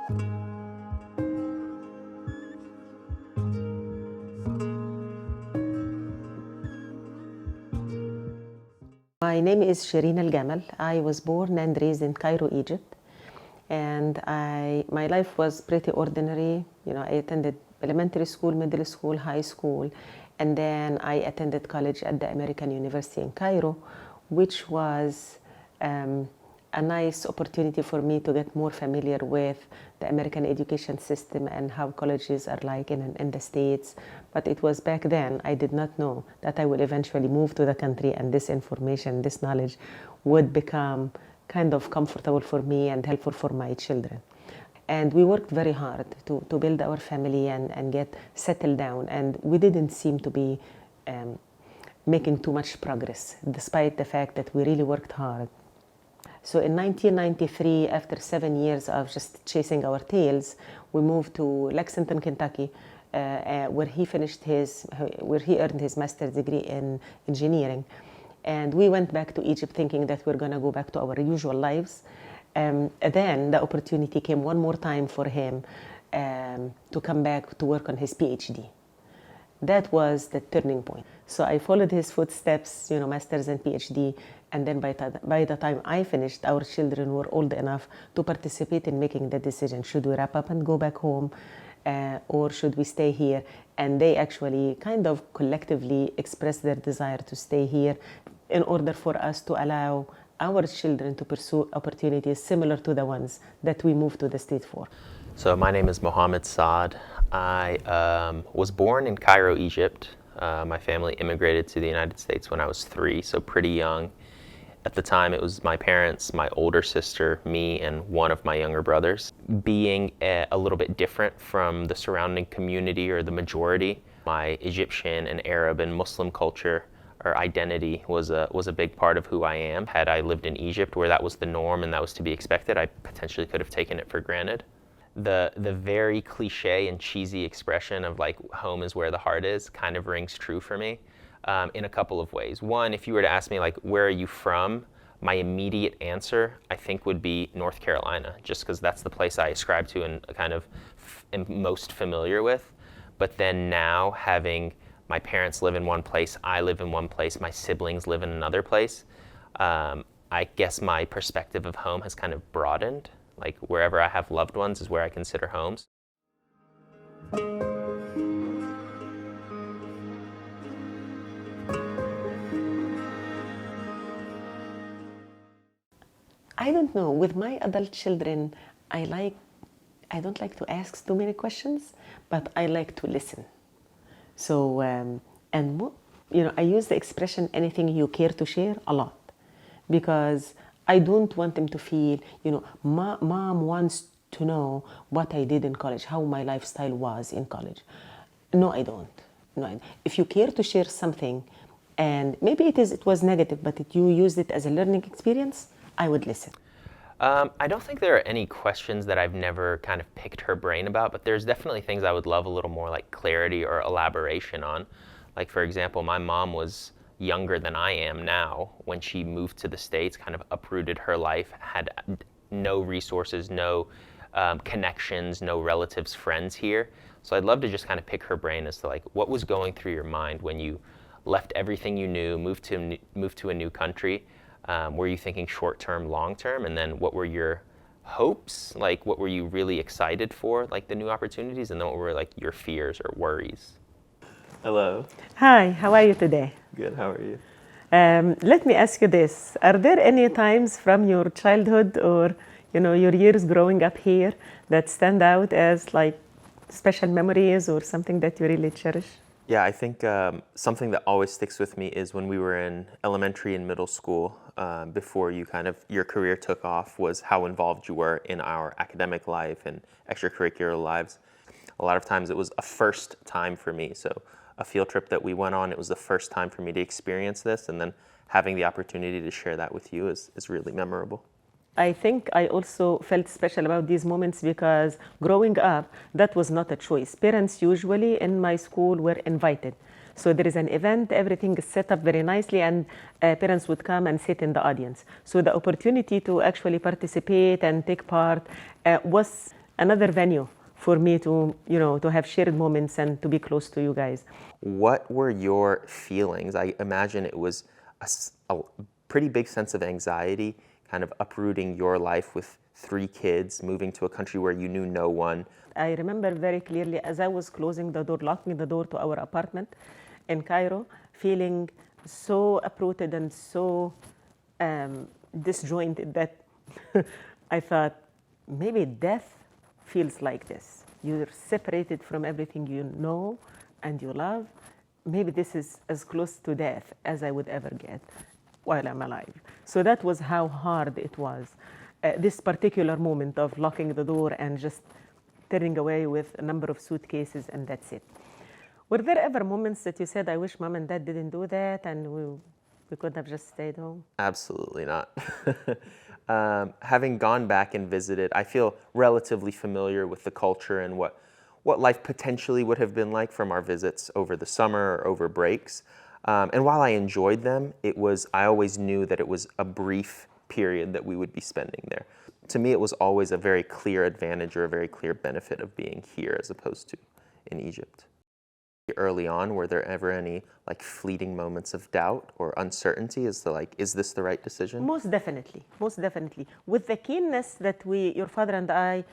My name is Shireen Al Gamal. I was born and raised in Cairo, Egypt. And my life was pretty ordinary. I attended elementary school, middle school, high school, and then I attended college at the American University in Cairo, which was a nice opportunity for me to get more familiar with the American education system and how colleges are like in the States. But it was back then, I did not know that I would eventually move to the country and this information, this knowledge would become kind of comfortable for me and helpful for my children. And we worked very hard to build our family and get settled down. And we didn't seem to be making too much progress, despite the fact that we really worked hard. So in 1993, after 7 years of just chasing our tails, we moved to Lexington, Kentucky, where he earned his master's degree in engineering. And we went back to Egypt thinking that we're going to go back to our usual lives. Then the opportunity came one more time for him to come back to work on his PhD. That was the turning point. So I followed his footsteps, master's and PhD. And then by the time I finished, our children were old enough to participate in making the decision. Should we wrap up and go back home? Or should we stay here? And they actually kind of collectively expressed their desire to stay here in order for us to allow our children to pursue opportunities similar to the ones that we moved to the state for. So my name is Mohammed Saad. I was born in Cairo, Egypt. My family immigrated to the United States when I was 3, so pretty young. At the time, it was my parents, my older sister, me, and one of my younger brothers. Being a little bit different from the surrounding community or the majority, my Egyptian and Arab and Muslim culture or identity was a big part of who I am. Had I lived in Egypt where that was the norm and that was to be expected, I potentially could have taken it for granted. The very cliche and cheesy expression of like home is where the heart is kind of rings true for me. In a couple of ways. One, if you were to ask me like, where are you from? My immediate answer, I think, would be North Carolina, just because that's the place I ascribe to and kind of am most familiar with. But then now having my parents live in one place, I live in one place, my siblings live in another place, I guess my perspective of home has kind of broadened. Like wherever I have loved ones is where I consider homes. I don't know. With my adult children, I don't like to ask too many questions, but I like to listen. So, I use the expression anything you care to share a lot, because I don't want them to feel, mom wants to know what I did in college, how my lifestyle was in college. No, I don't. No, if you care to share something, and maybe it was negative, but you used it as a learning experience, I would listen. I don't think there are any questions that I've never kind of picked her brain about, but there's definitely things I would love a little more like clarity or elaboration on. Like, for example, my mom was younger than I am now when she moved to the States, kind of uprooted her life, had no resources, no connections, no relatives, friends here. So I'd love to just kind of pick her brain as to like, what was going through your mind when you left everything you knew, moved to a new country? Were you thinking short-term, long-term? And then what were your hopes? Like, what were you really excited for, like the new opportunities? And then what were like your fears or worries? Hello. Hi, how are you today? Good, how are you? Let me ask you this. Are there any times from your childhood or your years growing up here that stand out as like special memories or something that you really cherish? Yeah, I think something that always sticks with me is when we were in elementary and middle school, before your career took off, was how involved you were in our academic life and extracurricular lives. A lot of times it was a first time for me. So a field trip that we went on, it was the first time for me to experience this, and then having the opportunity to share that with you is really memorable. I think I also felt special about these moments because growing up, that was not a choice. Parents usually in my school were invited. So there is an event, everything is set up very nicely, and parents would come and sit in the audience. So the opportunity to actually participate and take part was another venue for me to, to have shared moments and to be close to you guys. What were your feelings? I imagine it was a pretty big sense of anxiety, kind of uprooting your life with 3 kids, moving to a country where you knew no one. I remember very clearly as I was closing the door, locking the door to our apartment in Cairo, feeling so uprooted and so disjointed that I thought, maybe death feels like this. You're separated from everything you know and you love. Maybe this is as close to death as I would ever get while I'm alive. So that was how hard it was. This particular moment of locking the door and just turning away with a number of suitcases, and that's it. Were there ever moments that you said, I wish mom and dad didn't do that and we could have just stayed home? Absolutely not. Having gone back and visited, I feel relatively familiar with the culture and what life potentially would have been like from our visits over the summer or over breaks. And while I enjoyed them, I always knew that it was a brief period that we would be spending there. To me, it was always a very clear advantage or a very clear benefit of being here as opposed to in Egypt. Early on, were there ever any fleeting moments of doubt or uncertainty as to is this the right decision? Most definitely, most definitely. With the keenness that your father and I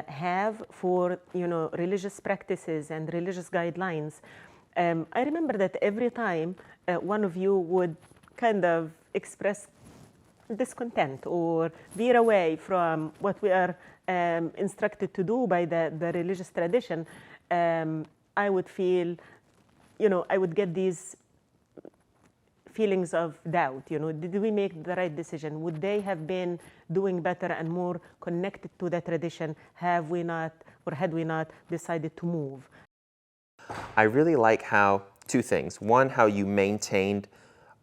have for religious practices and religious guidelines, I remember that every time one of you would kind of express discontent or veer away from what we are instructed to do by the religious tradition, I would feel, I would get these feelings of doubt. Did we make the right decision? Would they have been doing better and more connected to the tradition? Have we not, or had we not decided to move? I really like two things. One, how you maintained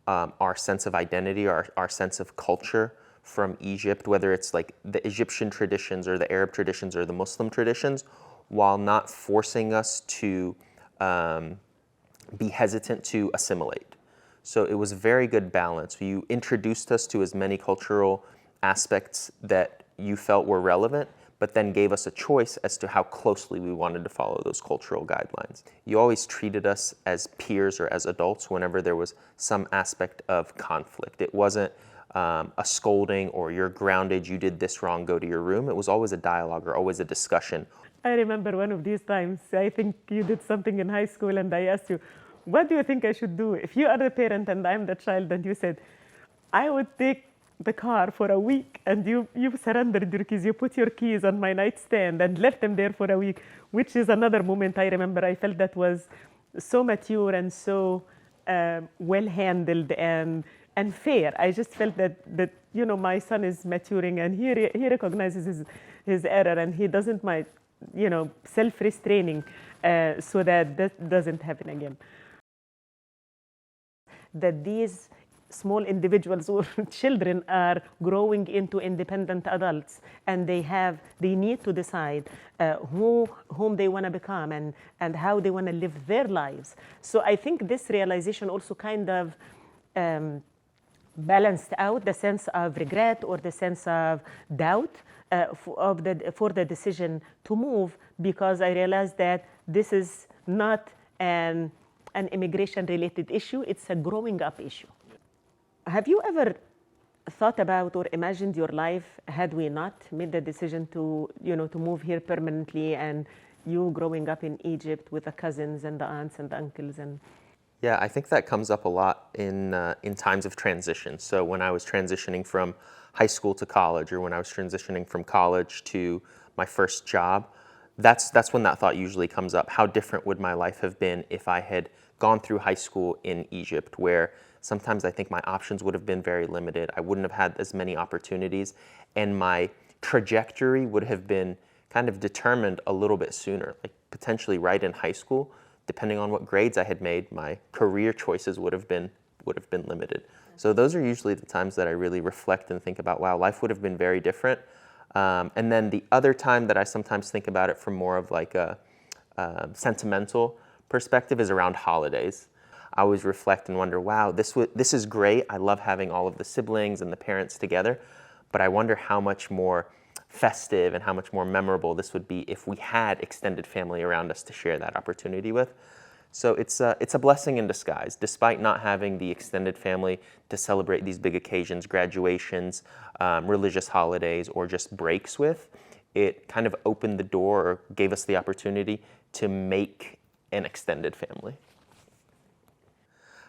our sense of identity, our sense of culture from Egypt, whether it's the Egyptian traditions or the Arab traditions or the Muslim traditions, while not forcing us to be hesitant to assimilate. So it was a very good balance. You introduced us to as many cultural aspects that you felt were relevant, but then gave us a choice as to how closely we wanted to follow those cultural guidelines. You always treated us as peers or as adults whenever there was some aspect of conflict. It wasn't a scolding or you're grounded, you did this wrong, go to your room. It was always a dialogue or always a discussion. I remember one of these times, I think you did something in high school and I asked you, what do you think I should do? If you are the parent and I'm the child, and you said, I would take the car for a week, and you surrendered your keys. You put your keys on my nightstand and left them there for a week, which is another moment I remember. I felt that was so mature and so well handled and fair. I just felt that my son is maturing and he recognizes his error and he doesn't mind self-restraining so that doesn't happen again. That these small individuals or children are growing into independent adults, and they need to decide whom they want to become and how they want to live their lives. So I think this realization also kind of balanced out the sense of regret or the sense of doubt for the decision to move, because I realized that this is not an immigration-related issue, it's a growing up issue. Have you ever thought about or imagined your life had we not made the decision to move here permanently, and you growing up in Egypt with the cousins and the aunts and the uncles? Yeah, I think that comes up a lot in times of transition. So when I was transitioning from high school to college, or when I was transitioning from college to my first job, that's when that thought usually comes up. How different would my life have been if I had gone through high school in Egypt, where sometimes I think my options would have been very limited. I wouldn't have had as many opportunities, and my trajectory would have been kind of determined a little bit sooner, potentially right in high school. Depending on what grades I had made, my career choices would have been limited. So those are usually the times that I really reflect and think about, wow, life would have been very different. And then the other time that I sometimes think about it from more of a sentimental perspective is around holidays. I always reflect and wonder, wow, this is great. I love having all of the siblings and the parents together, but I wonder how much more festive and how much more memorable this would be if we had extended family around us to share that opportunity with. So it's a blessing in disguise. Despite not having the extended family to celebrate these big occasions, graduations, religious holidays, or just breaks with, it kind of opened the door or gave us the opportunity to make an extended family.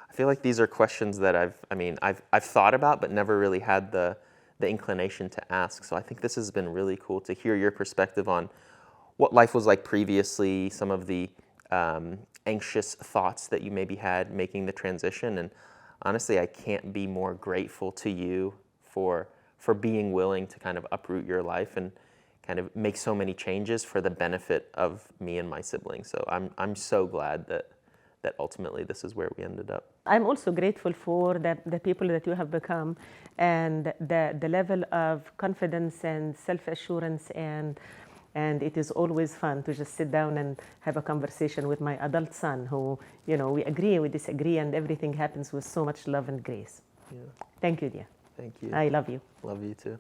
I feel like these are questions that I've thought about but never really had the inclination to ask. So I think this has been really cool to hear your perspective on what life was like previously, some of the anxious thoughts that you maybe had making the transition. And honestly, I can't be more grateful to you for being willing to kind of uproot your life and kind of make so many changes for the benefit of me and my siblings. So I'm so glad that ultimately this is where we ended up. I'm also grateful for the people that you have become and the level of confidence and self-assurance, and it is always fun to just sit down and have a conversation with my adult son who, we agree, we disagree, and everything happens with so much love and grace. Yeah. Thank you, dear. Thank you. I love you. Love you too.